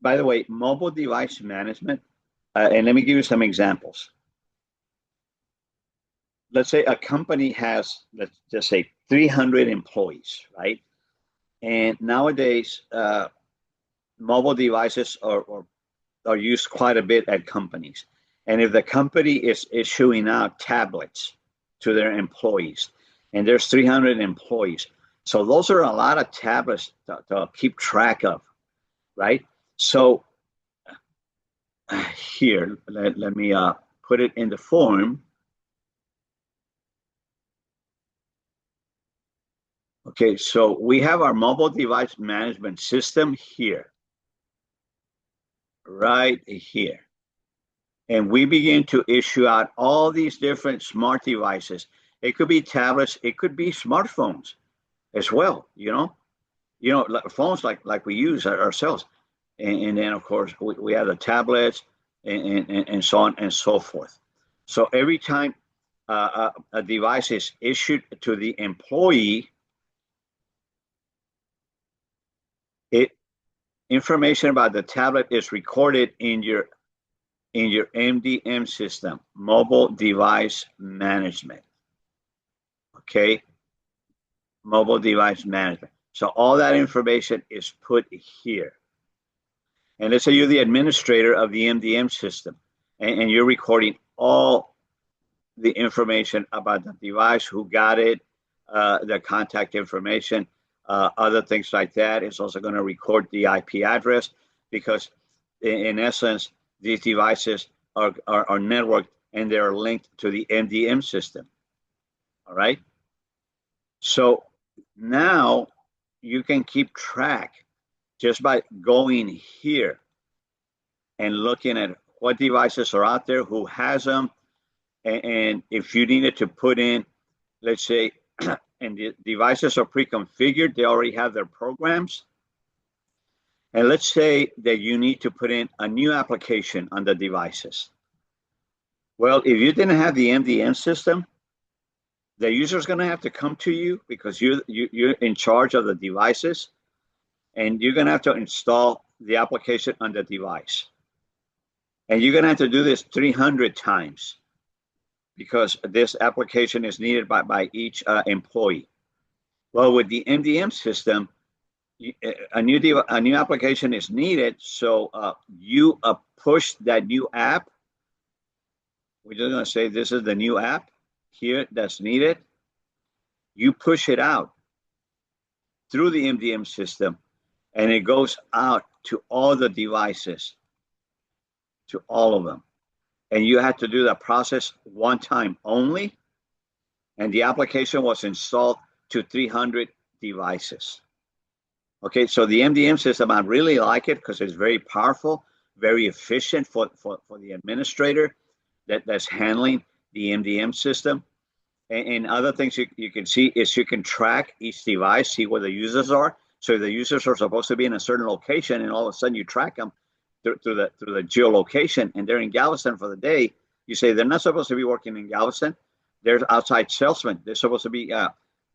by the way, mobile device management, and let me give you some examples. Let's say a company has, let's just say 300 employees, right? And nowadays, mobile devices are used quite a bit at companies. And if the company is issuing out tablets to their employees, and there's 300 employees, so those are a lot of tablets to keep track of, right? So here, let me put it in the form. Okay, so we have our mobile device management system here, right here. And we begin to issue out all these different smart devices. It could be tablets, it could be smartphones as well, you know, phones like we use ourselves. And then, of course, we have the tablets and so on and so forth. So every time a device is issued to the employee, information about the tablet is recorded in your MDM system, mobile device management. Okay, mobile device management. So all that information is put here. And let's say you're the administrator of the MDM system, and you're recording all the information about the device, who got it, the contact information, other things like that. It's also going to record the IP address, because in essence, these devices are networked and they're linked to the MDM system. All right. So now you can keep track just by going here and looking at what devices are out there, who has them, and if you needed to put in, let's say, and the devices are pre-configured, they already have their programs. And let's say that you need to put in a new application on the devices. Well, if you didn't have the MDM system, the user is going to have to come to you, because you're in charge of the devices, and you're going to have to install the application on the device. And you're going to have to do this 300 times, because this application is needed by each employee. Well, with the MDM system, a new application is needed, so you push that new app we're just going to say this is the new app here that's needed. You push it out through the MDM system, and it goes out to all the devices, to all of them. And you had to do that process one time only, and the application was installed to 300 devices. Okay, so the MDM system, I really like it because it's very powerful, very efficient for the administrator that's handling the MDM system. And other things you can see is you can track each device, see where the users are. So the users are supposed to be in a certain location, and all of a sudden you track them through the geolocation, and they're in Galveston for the day. You say they're not supposed to be working in Galveston. They're outside salesmen. They're supposed to be,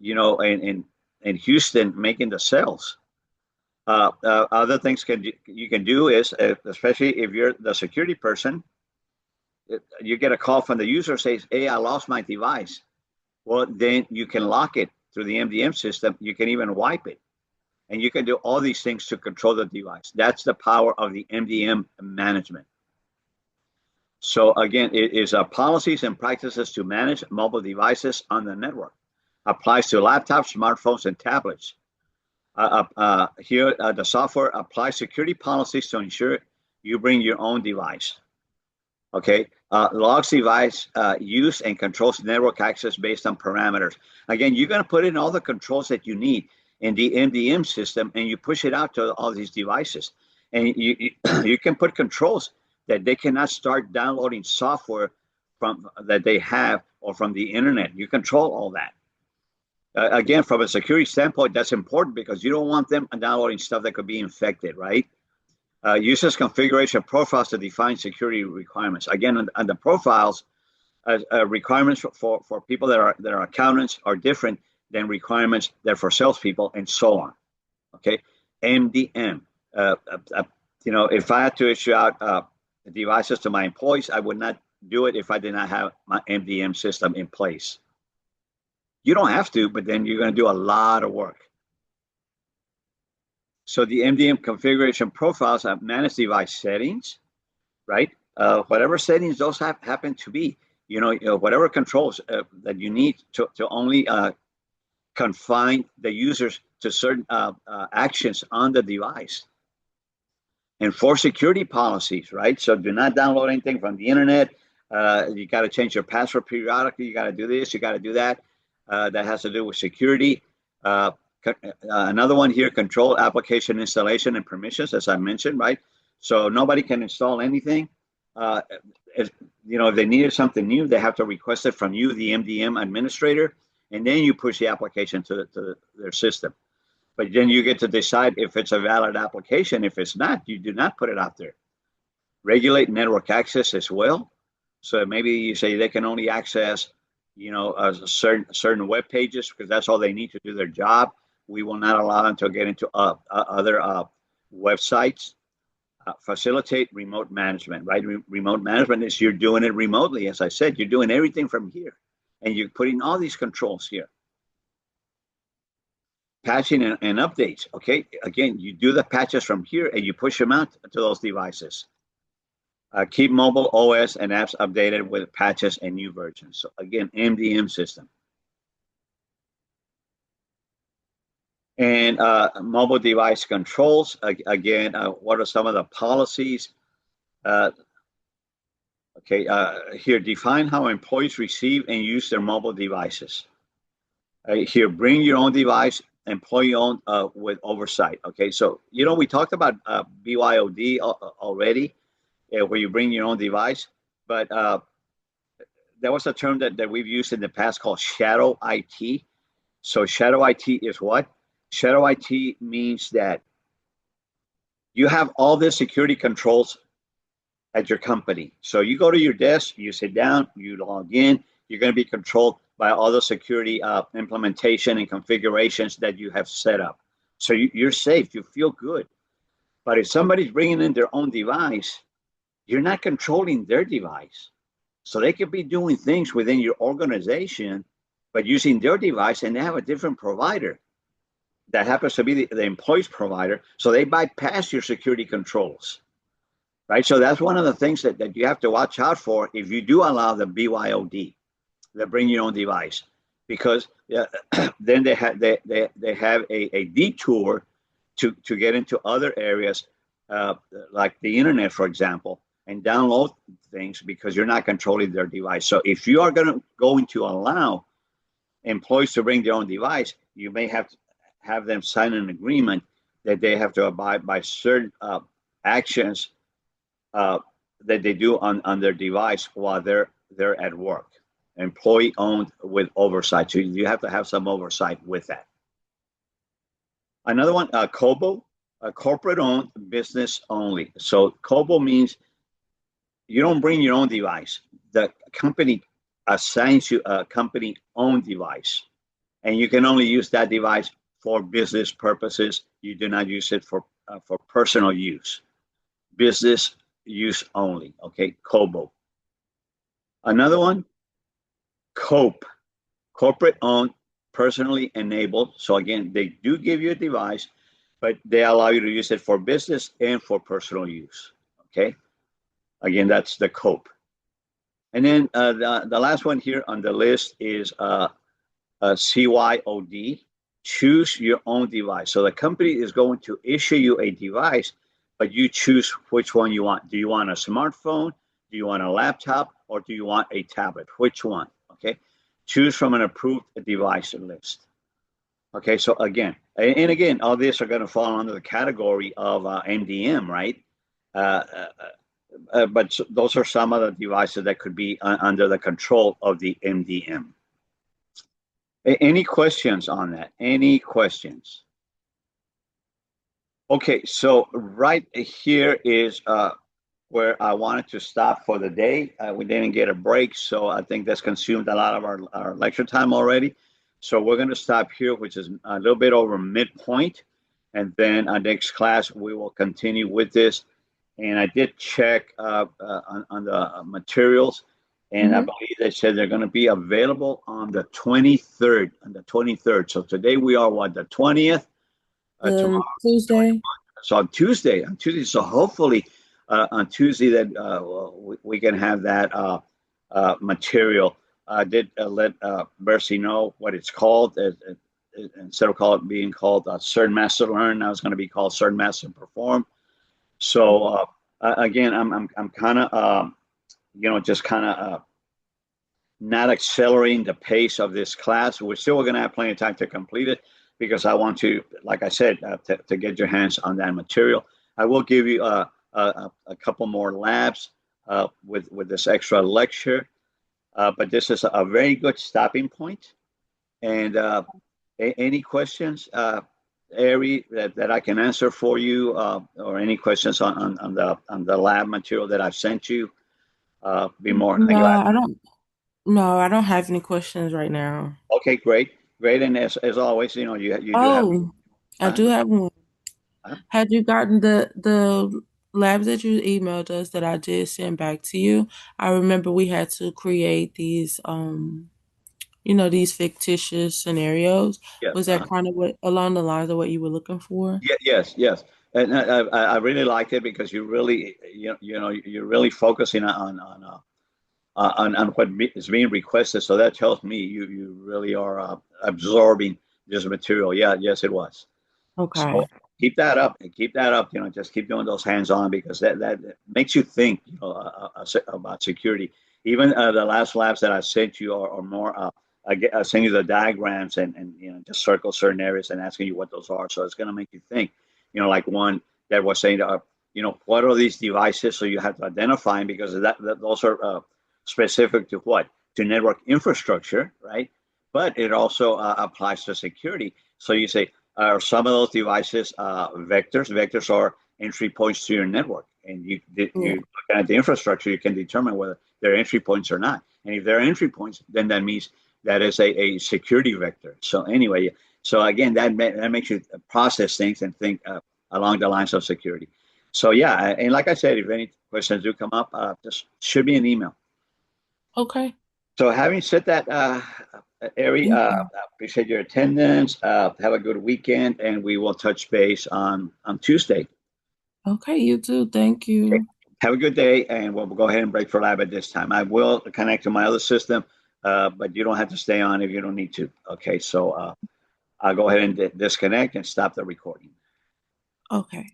in Houston making the sales. Other things you can do is, especially if you're the security person, you get a call from the user says, "Hey, I lost my device." Well, then you can lock it through the MDM system. You can even wipe it, and you can do all these things to control the device. That's the power of the MDM management. So again, it is policies and practices to manage mobile devices on the network. Applies to laptops, smartphones, and tablets. Here, the software applies security policies to ensure you bring your own device. Okay, logs device use and controls network access based on parameters. Again, you're going to put in all the controls that you need in the MDM system, and you push it out to all these devices. And you can put controls that they cannot start downloading software from that they have or from the internet. You control all that. Again, from a security standpoint, that's important because you don't want them downloading stuff that could be infected, right? Uses configuration profiles to define security requirements. Again, on the profiles, requirements for people that are accountants are different than requirements that are for salespeople, and so on. Okay, MDM. If I had to issue out devices to my employees, I would not do it if I did not have my MDM system in place. You don't have to, but then you're going to do a lot of work. So the MDM configuration profiles manage device settings, right? Whatever settings those happen to be, whatever controls that you need to only confine the users to certain actions on the device. And for security policies, right? So do not download anything from the internet. You got to change your password periodically. You got to do this. You got to do that. That has to do with security. Another one here, control application installation and permissions, as I mentioned, right? So nobody can install anything. If they needed something new, they have to request it from you, the MDM administrator, and then you push the application to their system. But then you get to decide if it's a valid application. If it's not, you do not put it out there. Regulate network access as well. So maybe you say they can only access, certain web pages because that's all they need to do their job. We will not allow them to get into other websites. Facilitate remote management, right? Remote management is you're doing it remotely. As I said, you're doing everything from here, and you're putting all these controls here. Patching and updates, okay? Again, you do the patches from here, and you push them out to those devices. Keep mobile OS and apps updated with patches and new versions. So again, MDM system. And mobile device controls, again, what are some of the policies? Here, define how employees receive and use their mobile devices. Here, bring your own device, employee-owned with oversight. Okay, so, we talked about BYOD already, where you bring your own device, but there was a term that we've used in the past called shadow IT. So shadow IT is what? Shadow IT means that you have all the security controls at your company. So you go to your desk, you sit down, you log in, you're going to be controlled by all the security implementation and configurations that you have set up. So you're safe, you feel good. But if somebody's bringing in their own device, you're not controlling their device. So they could be doing things within your organization, but using their device, and they have a different provider that happens to be the employee's provider. So they bypass your security controls, right? So that's one of the things that you have to watch out for if you do allow the BYOD, the bring your own device, because then they have a detour to get into other areas, like the internet, for example, and download things because you're not controlling their device. So if you are going to allow employees to bring their own device, you may have to have them sign an agreement that they have to abide by certain actions that they do on their device while they're at work. Employee owned with oversight. So you have to have some oversight with that. Another one, COBO, corporate owned, business only. So COBO means you don't bring your own device. The company assigns you a company owned device, and you can only use that device for business purposes. You do not use it for personal use. Business use only. Okay, COBO. Another one, COPE, corporate owned, personally enabled. So again, they do give you a device, but they allow you to use it for business and for personal use. Okay, again, that's the COPE. And then the last one here on the list is CYOD, choose your own device. So the company is going to issue you a device, but you choose which one you want. Do you want a smartphone? Do you want a laptop? Or do you want a tablet? Which one? Okay, choose from an approved device list. Okay, so again, and again, all these are going to fall under the category of MDM, right? But those are some of the devices that could be under the control of the MDM. Any questions on that? Any questions? Okay, so right here is where I wanted to stop for the day. We didn't get a break, so I think that's consumed a lot of our lecture time already. So we're going to stop here, which is a little bit over midpoint. And then our next class, we will continue with this. And I did check on the materials, and I believe they said they're going to be available on the 23rd. On the 23rd. So today we are what, the 20th? Tomorrow, Tuesday. So on Tuesday. So hopefully on Tuesday that we can have that material. I did let Bercy know what it's called. Instead of being called CERN Master Learn, now it's going to be called CERN Master Perform. So again, I'm kind of just kind of not accelerating the pace of this class. We're still going to have plenty of time to complete it because I want to, like I said, to get your hands on that material. I will give you a couple more labs with this extra lecture, but this is a very good stopping point. And any questions? Ari, that I can answer for you, or any questions on the lab material that I've sent you, be more than glad. I don't have any questions right now. Okay, great. And as always, you do have. I do have one. Had you gotten the labs that you emailed us that I did send back to you? I remember we had to create these these fictitious scenarios. Yes, Was that kind of what along the lines of what you were looking for? Yes. And I really liked it because you really, you're really focusing on what is being requested. So that tells me you really are absorbing this material. Yeah, yes, it was. Okay. So keep that up. Just keep doing those hands-on because that makes you think, about security. Even the last labs that I sent you are more. I send you the diagrams and just circle certain areas and asking you what those are. So it's going to make you think. Like one that was saying, what are these devices? So you have to identify them because those are specific to what? To network infrastructure, right? But it also applies to security. So you say, are some of those devices vectors? Vectors are entry points to your network. And you look at the infrastructure, you can determine whether they're entry points or not. And if they're entry points, then that means that is a security vector. So anyway, so again, that makes you process things and think along the lines of security. So yeah, and like I said, if any questions do come up, just shoot me an email. Okay. So having said that, Ari, I appreciate your attendance. Have a good weekend, and we will touch base on Tuesday. Okay, you too. Thank you. Okay. Have a good day, and we'll go ahead and break for live at this time. I will connect to my other system, but you don't have to stay on if you don't need to. Okay, so I'll go ahead and disconnect and stop the recording. Okay.